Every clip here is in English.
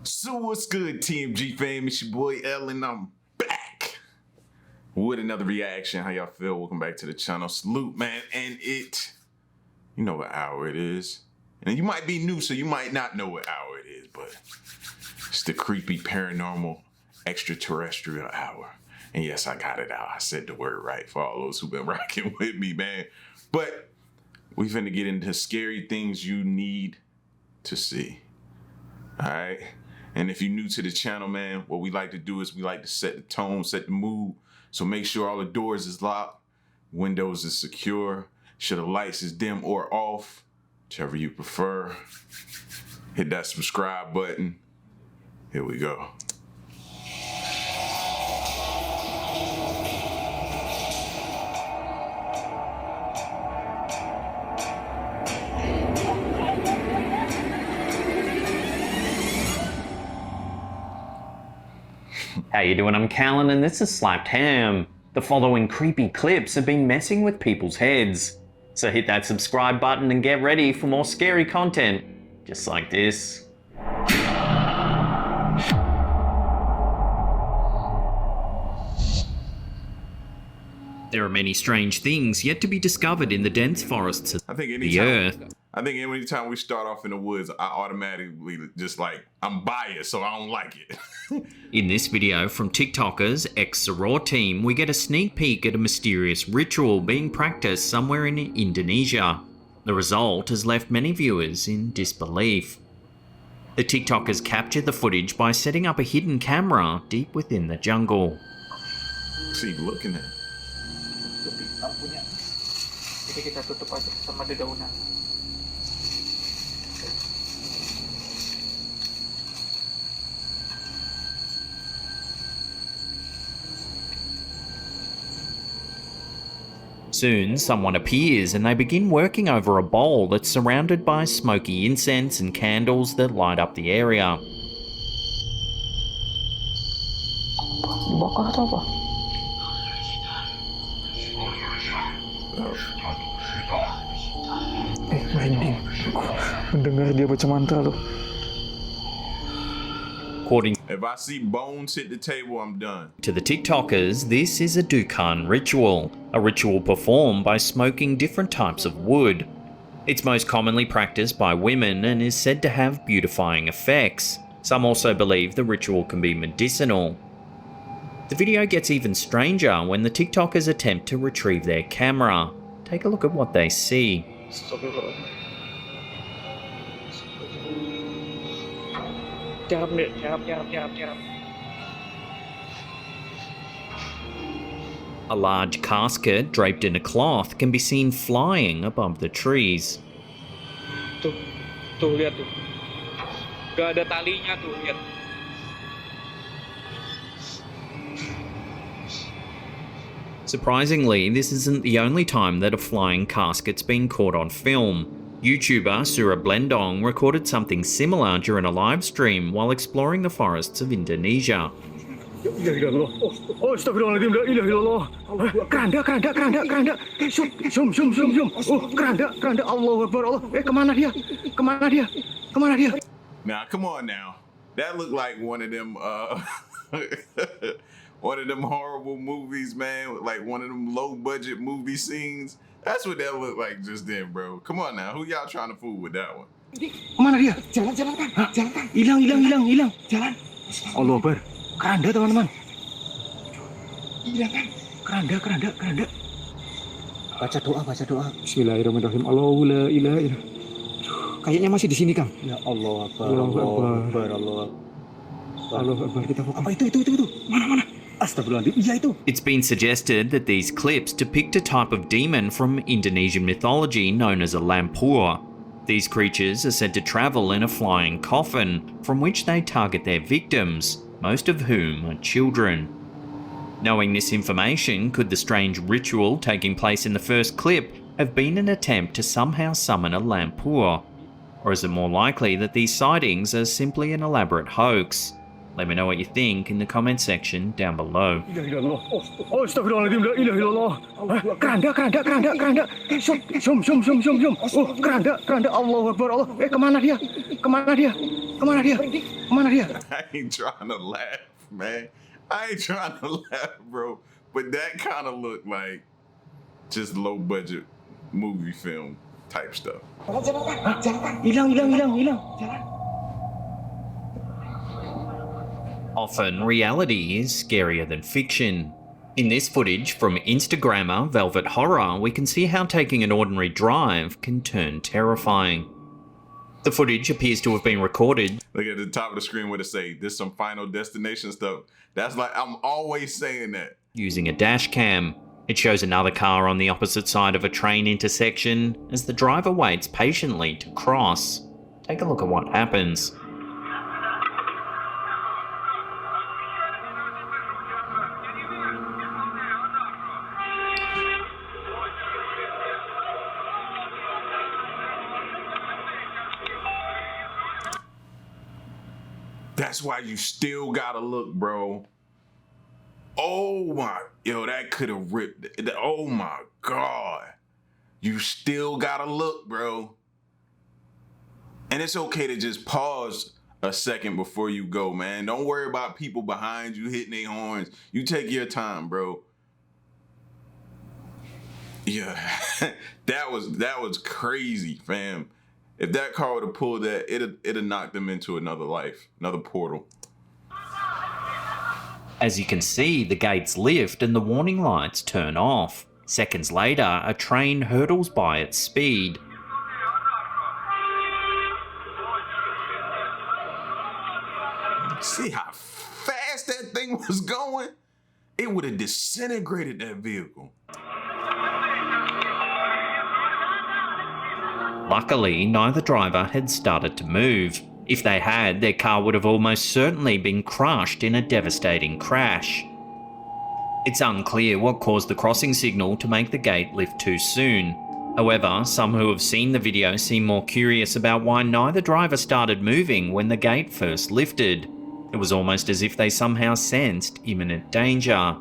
So what's good, TMG fam? It's your boy Ellen. I'm back with another reaction. How y'all feel? Welcome back to the channel. Salute, man. And you know what hour it is. And you might be new, so you might not know what hour it is, but it's the creepy, paranormal, extraterrestrial hour. And yes, I got it out. I said the word right for all those who've been rocking with me, man. But we finna get into scary things you need to see. All right? And if you're new to the channel, man, what we like to do is we like to set the tone, set the mood. So make sure all the doors is locked, windows is secure, sure the lights is dim or off, whichever you prefer. Hit that subscribe button. Here we go. How you doing? I'm Callan and this is Slapped Ham. The following creepy clips have been messing with people's heads. So hit that subscribe button and get ready for more scary content, just like this. There are many strange things yet to be discovered in the dense forests of the Earth. I think anytime we start off in the woods, I automatically just like, I'm biased, so I don't like it. In this video from TikTokers Ecto-mist team, we get a sneak peek at a mysterious ritual being practiced somewhere in Indonesia. The result has left many viewers in disbelief. The TikTokers captured the footage by setting up a hidden camera deep within the jungle. What's he looking at? Lampunya. Jadi kita tutup aja sama dedaunan. Soon, someone appears and they begin working over a bowl that's surrounded by smoky incense and candles that light up the area. Dibakar atau apa? Merinding. Mendengar dia baca mantra loh. According If I see bones hit the table, I'm done. to the TikTokers, this is a Dukan ritual, a ritual performed by smoking different types of wood. It's most commonly practiced by women and is said to have beautifying effects. Some also believe the ritual can be medicinal. The video gets even stranger when the TikTokers attempt to retrieve their camera. Take a look at what they see. A large casket draped in a cloth can be seen flying above the trees. Tuh lihat tuh. Gak ada talinya tuh, lihat. Surprisingly, this isn't the only time that a flying casket's been caught on film. YouTuber Sura Blendong recorded something similar during a live stream while exploring the forests of Indonesia. Oh, astagfirullahaladzim, la ilaha illallah. Keranda. Zoom. Oh, keranda, Allahu Akbar, Allah. Kemana dia? Now, come on now. That looked like one of them, one of them horrible movies, man. Like one of them low-budget movie scenes. That's what that looked like just then, bro. Come on now. Who y'all trying to fool with that one? Kemana dia? Jalan kan? Hilang. Jalan. Allah Akbar. Keranda, teman-teman. Hilang kan? Keranda. Baca doa. Bismillahirrahmanirrahim. Allahu la ilaha illallah. Kayaknya masih di sini, Kang. Ya Allah Akbar. Allah Akbar. Kita fokus. Apa itu? Mana? Astagfirullahaladzim. Iya itu. It's been suggested that these clips depict a type of demon from Indonesian mythology known as a lampur. These creatures are said to travel in a flying coffin, from which they target their victims, most of whom are children. Knowing this information, could the strange ritual taking place in the first clip have been an attempt to somehow summon a lampur? Or is it more likely that these sightings are simply an elaborate hoax? Let me know what you think in the comment section down below. Oh, astagfirullahaladzim, la ilaha illallah. Keranda. Zoom. Oh, keranda, Allahu Akbar, Allah. Kemana dia? Kemana dia? Kemana dia? I ain't trying to laugh, man. I ain't trying to laugh, bro. But that kind of looked like just low budget movie film type stuff. Hilang. Jalan. Often, reality is scarier than fiction. In this footage from Instagrammer Velvet Horror, we can see how taking an ordinary drive can turn terrifying. The footage appears to have been recorded. Look at the top of the screen where it say, "This some Final Destination stuff." That's like, I'm always saying that. Using a dash cam. It shows another car on the opposite side of a train intersection as the driver waits patiently to cross. Take a look at what happens. That's why you still gotta look, bro. Oh my, yo, that could have ripped. Oh my God. You still gotta look, bro. And it's okay to just pause a second before you go, man. Don't worry about people behind you hitting their horns. You take your time, bro. Yeah, that was crazy, fam. If that car would have pulled that, it'd have knocked them into another life, another portal. As you can see, the gates lift and the warning lights turn off. Seconds later, a train hurtles by at speed. See how fast that thing was going? It would have disintegrated that vehicle. Luckily, neither driver had started to move. If they had, their car would have almost certainly been crushed in a devastating crash. It's unclear what caused the crossing signal to make the gate lift too soon. However, some who have seen the video seem more curious about why neither driver started moving when the gate first lifted. It was almost as if they somehow sensed imminent danger.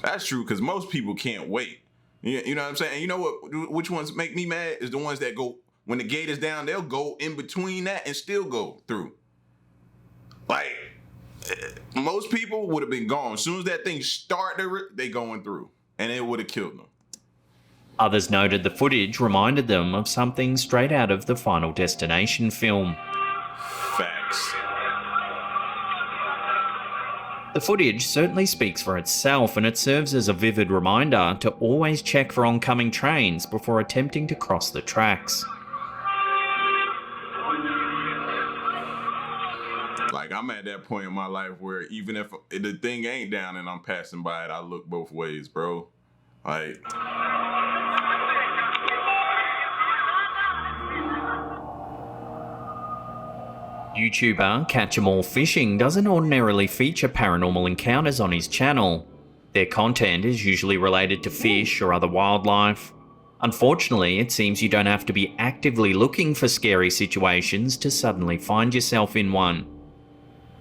That's true, because most people can't wait. You know what I'm saying? And you know what? Which ones make me mad is the ones that go, when the gate is down, they'll go in between that and still go through. Like, most people would have been gone. As soon as that thing started, they going through. And it would have killed them. Others noted the footage reminded them of something straight out of the Final Destination film. Facts. The footage certainly speaks for itself, and it serves as a vivid reminder to always check for oncoming trains before attempting to cross the tracks. Like, I'm at that point in my life where even if the thing ain't down and I'm passing by it, I look both ways, bro. Like... YouTuber Catch 'Em All Fishing doesn't ordinarily feature paranormal encounters on his channel. Their content is usually related to fish or other wildlife. Unfortunately, it seems you don't have to be actively looking for scary situations to suddenly find yourself in one.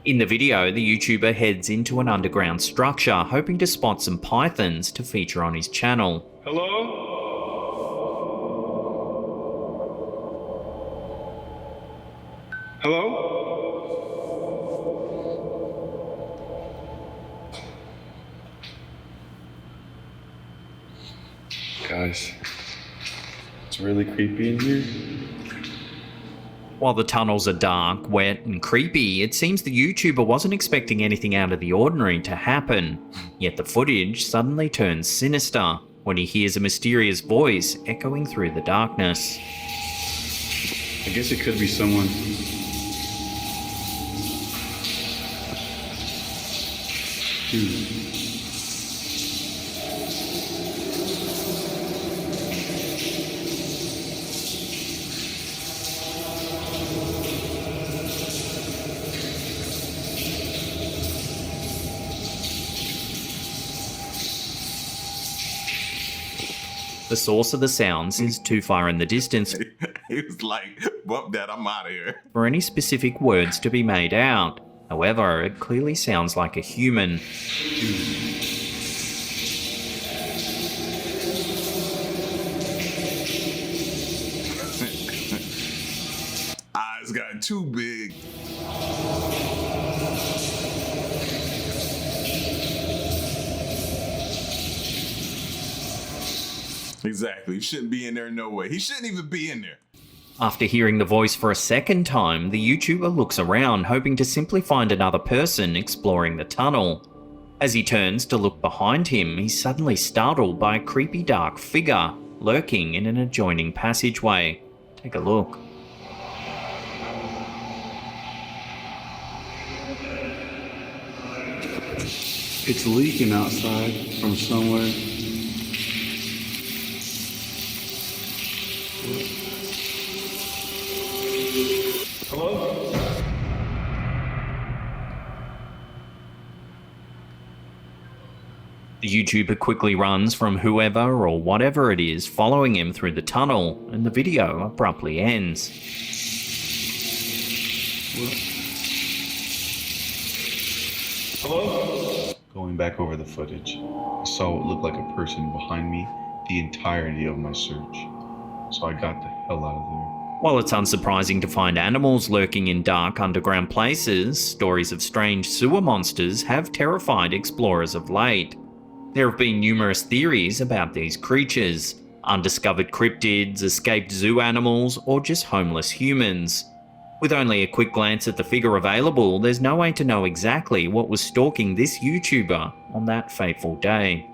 In the video, the YouTuber heads into an underground structure, hoping to spot some pythons to feature on his channel. Hello? Hello? Guys, it's really creepy in here. While the tunnels are dark, wet and creepy, it seems the YouTuber wasn't expecting anything out of the ordinary to happen. Yet the footage suddenly turns sinister when he hears a mysterious voice echoing through the darkness. I guess it could be someone. Dude. The source of the sounds is too far in the distance He was like, bump that, I'm out of here. for any specific words to be made out. However, it clearly sounds like a human. Eyes got too big. Exactly. He shouldn't be in there no way. He shouldn't even be in there. After hearing the voice for a second time, the YouTuber looks around, hoping to simply find another person exploring the tunnel. As he turns to look behind him, he's suddenly startled by a creepy dark figure lurking in an adjoining passageway. Take a look. It's leaking outside from somewhere. Hello? The YouTuber quickly runs from whoever or whatever it is following him through the tunnel, and the video abruptly ends. Hello? Going back over the footage, I saw what looked like a person behind me the entirety of my search. So I got the hell out of there. While it's unsurprising to find animals lurking in dark underground places, stories of strange sewer monsters have terrified explorers of late. There have been numerous theories about these creatures: undiscovered cryptids, escaped zoo animals, or just homeless humans. With only a quick glance at the figure available, there's no way to know exactly what was stalking this YouTuber on that fateful day.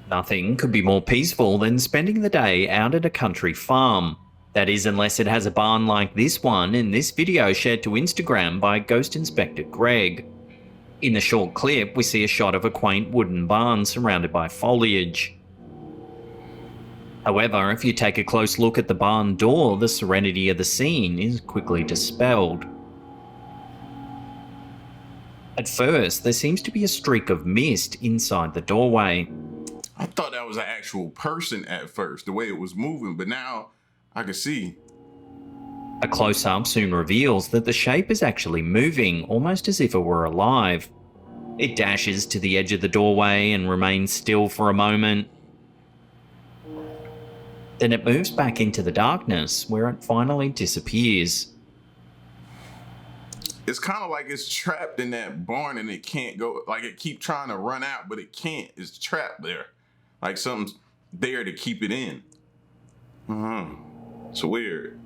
Nothing could be more peaceful than spending the day out at a country farm. That is, unless it has a barn like this one in this video shared to Instagram by Ghost Inspector Greg. In the short clip, we see a shot of a quaint wooden barn surrounded by foliage. However, if you take a close look at the barn door, the serenity of the scene is quickly dispelled. At first, there seems to be a streak of mist inside the doorway. I thought that was an actual person at first, the way it was moving, but now I can see. A close-up soon reveals that the shape is actually moving, almost as if it were alive. It dashes to the edge of the doorway and remains still for a moment. Then it moves back into the darkness, where it finally disappears. It's kind of like it's trapped in that barn and it can't go, like it keep trying to run out, but it can't. It's trapped there. Like something's there to keep it in. It's weird.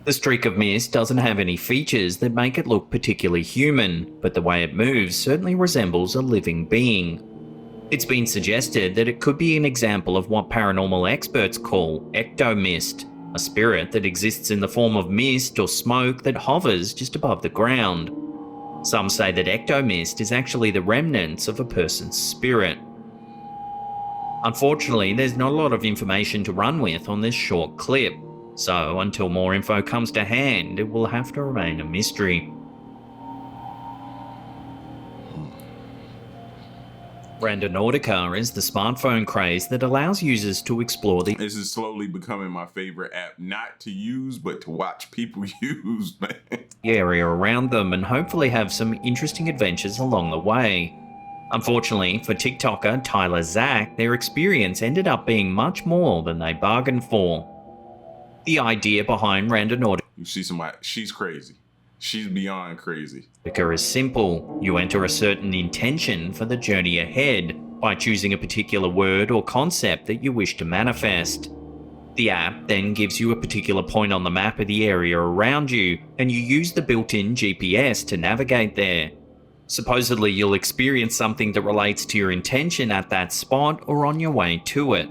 The streak of mist doesn't have any features that make it look particularly human, but the way it moves certainly resembles a living being. It's been suggested that it could be an example of what paranormal experts call Ecto-mist, a spirit that exists in the form of mist or smoke that hovers just above the ground. Some say that Ecto-mist is actually the remnants of a person's spirit. Unfortunately, there's not a lot of information to run with on this short clip, so until more info comes to hand, it will have to remain a mystery. Randonautica is the smartphone craze that allows users to explore the This is slowly becoming my favorite app, not to use, but to watch people use, man. area around them and hopefully have some interesting adventures along the way. Unfortunately for TikToker Tyler Zack, their experience ended up being much more than they bargained for. The idea behind Randonautica You see somebody, she's crazy. She's beyond crazy. is simple. You enter a certain intention for the journey ahead by choosing a particular word or concept that you wish to manifest. The app then gives you a particular point on the map of the area around you, and you use the built-in GPS to navigate there. Supposedly, you'll experience something that relates to your intention at that spot or on your way to it.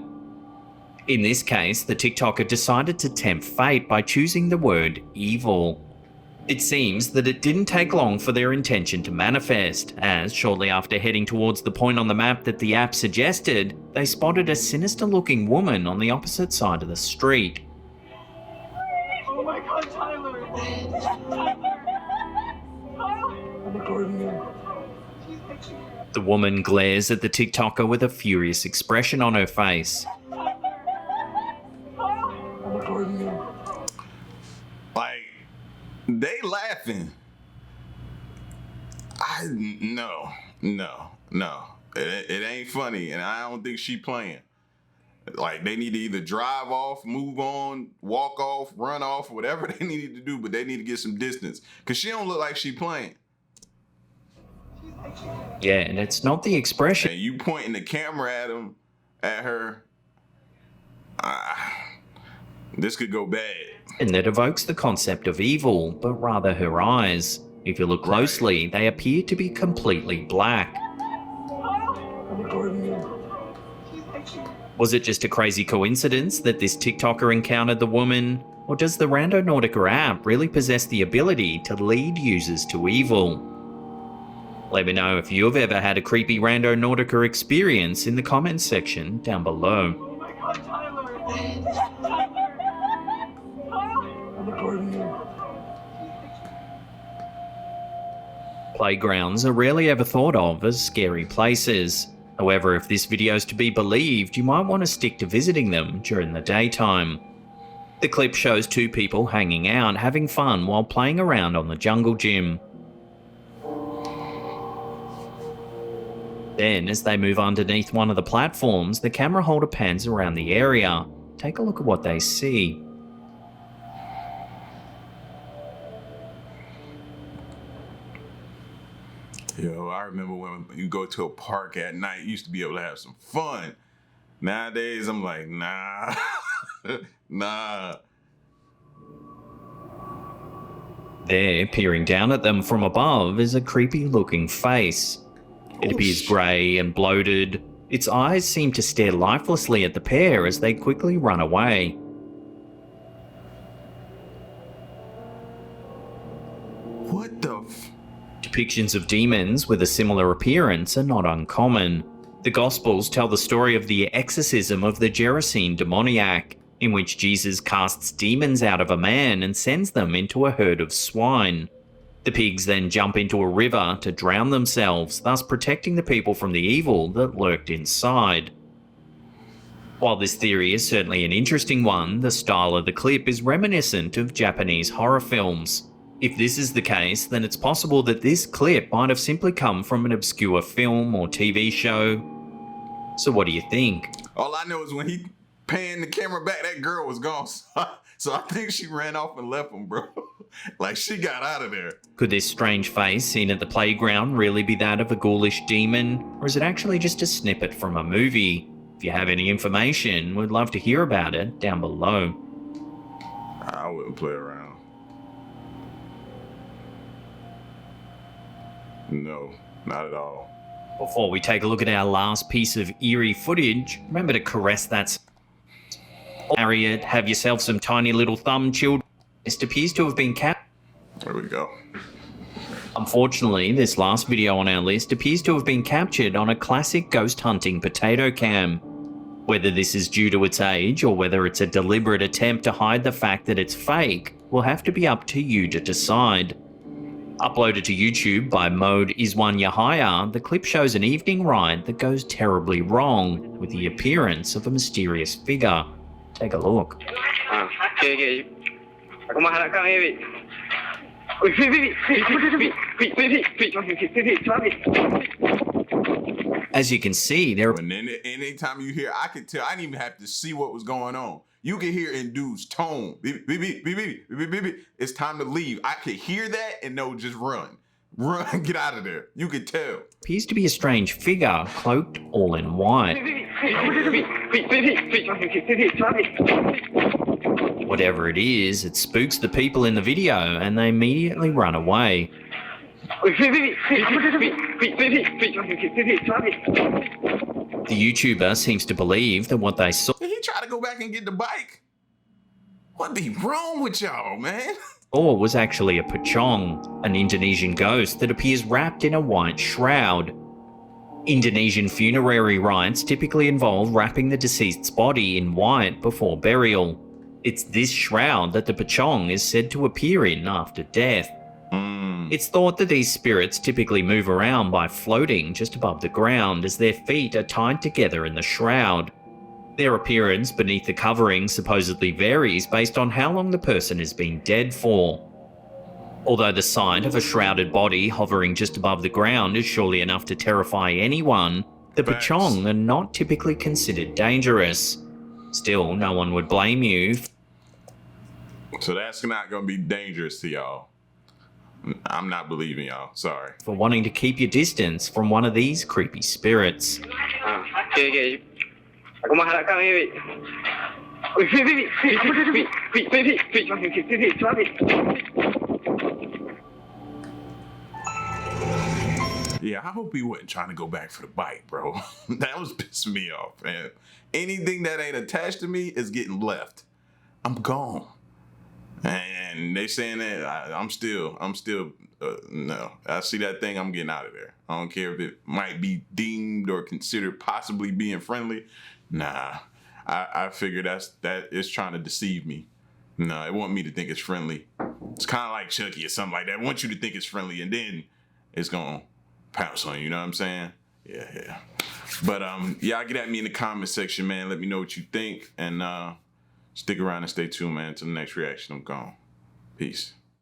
In this case, the TikToker decided to tempt fate by choosing the word evil. It seems that it didn't take long for their intention to manifest, as shortly after heading towards the point on the map that the app suggested, they spotted a sinister-looking woman on the opposite side of the street. Oh my god, Tyler! Tyler! The woman glares at the TikToker with a furious expression on her face. Like, they laughing. No. It ain't funny, and I don't think she playing. Like, they need to either drive off, move on, walk off, run off, whatever they needed to do, but they need to get some distance. Because she don't look like she playing. Yeah, and it's not the expression. And you pointing the camera at her, this could go bad. And that evokes the concept of evil, but rather her eyes. If you look closely, they appear to be completely black. Was it just a crazy coincidence that this TikToker encountered the woman? Or does the Randonautica app really possess the ability to lead users to evil? Let me know if you've ever had a creepy Randonautica experience in the comments section down below. Oh my god, Tyler! Playgrounds are rarely ever thought of as scary places. However, if this video is to be believed, you might want to stick to visiting them during the daytime. The clip shows two people hanging out, having fun while playing around on the jungle gym. Then, as they move underneath one of the platforms, the camera holder pans around the area. Take a look at what they see. Yo, I remember when you go to a park at night, you used to be able to have some fun. Nowadays, I'm like, nah, nah. There, peering down at them from above, is a creepy looking face. It appears grey and bloated. Its eyes seem to stare lifelessly at the pair as they quickly run away. What the Depictions of demons with a similar appearance are not uncommon. The Gospels tell the story of the exorcism of the Gerasene demoniac, in which Jesus casts demons out of a man and sends them into a herd of swine. The pigs then jump into a river to drown themselves, thus protecting the people from the evil that lurked inside. While this theory is certainly an interesting one, the style of the clip is reminiscent of Japanese horror films. If this is the case, then it's possible that this clip might have simply come from an obscure film or TV show. So what do you think? All I know is when he panned the camera back, that girl was gone. So I think she ran off and left him, bro. Like, she got out of there. Could this strange face seen at the playground really be that of a ghoulish demon? Or is it actually just a snippet from a movie? If you have any information, we'd love to hear about it down below. I wouldn't play around. No, not at all. Before we take a look at our last piece of eerie footage, remember to caress that Harriet, have yourself some tiny little thumb children. This appears to have been There we go. Unfortunately, this last video on our list appears to have been captured on a classic ghost hunting potato cam. Whether this is due to its age or whether it's a deliberate attempt to hide the fact that it's fake will have to be up to you to decide. Uploaded to YouTube by Mode Iswan Yahaya, the clip shows an evening ride that goes terribly wrong with the appearance of a mysterious figure. Take a look. Okay. Aku mengharapkan Ewi. As you can see, there And then anytime you hear, I could tell, I didn't even have to see what was going on. You could hear in dude's tone, beep, beep, beep, beep, beep, beep, beep, beep. It's time to leave. I could hear that and no, just run. Run, get out of there. You could tell. appears to be a strange figure cloaked all in white. Whatever it is, it spooks the people in the video and they immediately run away. The YouTuber seems to believe that what they saw Did he try to go back and get the bike? What be wrong with y'all, man? was actually a pocong, an Indonesian ghost that appears wrapped in a white shroud. Indonesian funerary rites typically involve wrapping the deceased's body in white before burial. It's this shroud that the pocong is said to appear in after death. It's thought that these spirits typically move around by floating just above the ground as their feet are tied together in the shroud. Their appearance beneath the covering supposedly varies based on how long the person has been dead for. Although the sight of a shrouded body hovering just above the ground is surely enough to terrify anyone, the Facts. pocong are not typically considered dangerous. Still, no one would blame you So that's not gonna be dangerous to y'all. I'm not believing y'all. Sorry. for wanting to keep your distance from one of these creepy spirits. Okay. Aku mengharapkan Wei. Wei, Yeah, I hope he wasn't trying to go back for the bike, bro. That was pissing me off, man. Anything that ain't attached to me is getting left. I'm gone. And they saying that I'm still, no. I see that thing, I'm getting out of there. I don't care if it might be deemed or considered possibly being friendly. Nah, I figure that is trying to deceive me. No, it want me to think it's friendly. It's kind of like Chucky or something like that. I want you to think it's friendly, and then it's gonna pounce on you. You know what I'm saying? Yeah. But y'all get at me in the comment section, man. Let me know what you think, and stick around and stay tuned, man. Until the next reaction, I'm gone. Peace.